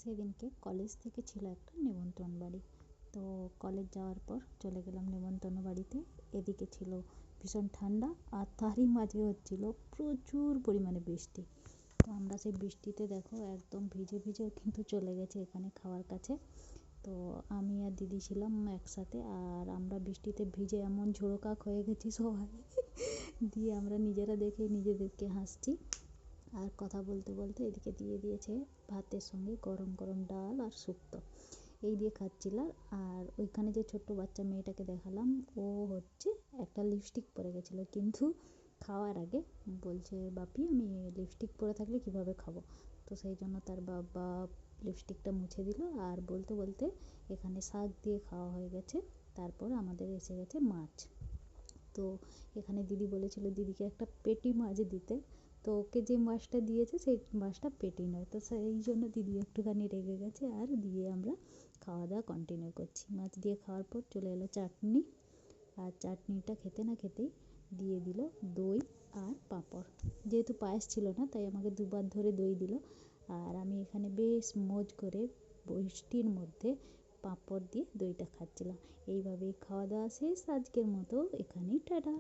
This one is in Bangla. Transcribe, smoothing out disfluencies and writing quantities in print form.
সেদিনকে কলেজ থেকে ছিল একটা নিমন্ত্রণ বাড়ি। তো কলেজ যাওয়ার পর চলে গেলাম নিমন্ত্রণ বাড়িতে। এদিকে ছিল ভীষণ ঠান্ডা, আর তারই মাঝে হচ্ছিল প্রচুর পরিমাণে বৃষ্টি। তো আমরা সেই বৃষ্টিতে দেখো একদম ভিজে ভিজে কিন্তু চলে গেছি এখানে খাওয়ার কাছে। তো আমি আর দিদি ছিলাম একসাথে, আর আমরা বৃষ্টিতে ভিজে এমন ঝোড়োকাক হয়ে গেছি সবাই। দিয়ে আমরা নিজেরা দেখে নিজেদেরকে হাসছি। আর কথা বলতে বলতে এদিকে দিয়ে দিয়েছে ভাতের সঙ্গে গরম গরম ডাল আর শুক্তো, এই দিয়ে খাচ্ছিলাম। আর ওইখানে যে ছোট্ট বাচ্চা মেয়েটাকে দেখালাম, ও হচ্ছে একটা লিপস্টিক পরে গেছিলো, কিন্তু খাওয়ার আগে বলছে, বাপি আমি লিপস্টিক পরে থাকলে কিভাবে খাবো। তো সেই জন্য তার বাবা লিপস্টিকটা মুছে দিল। আর বলতে বলতে এখানে শাক দিয়ে খাওয়া হয়ে গেছে। তারপর আমাদের এসে গেছে মাছ। তো এখানে দিদি বলেছিল দিদিকে একটা পেটি মাছ দিতে। তো ওকে যে মাছটা দিয়েছে সেই মাছটা পেটি নয়, তো সেই জন্য দিদি একটুখানি রেগে গেছে। আর দিয়ে আমরা খাওয়া দাওয়া কন্টিনিউ করছি। মাছ দিয়ে খাওয়ার পর চলে এলো চাটনি, আর চাটনিটা খেতে না খেতেই দিয়ে দিল দই আর পাঁপড়। যেহেতু পায়েস ছিল না তাই আমাকে দুবার ধরে দই দিল। আর আমি এখানে বেশ মজ করে বৃষ্টির মধ্যে পাঁপড় দিয়ে দইটা খাচ্ছিলাম। এইভাবেই খাওয়া দাওয়া শেষ আজকের মতো, এখানেই টাটা।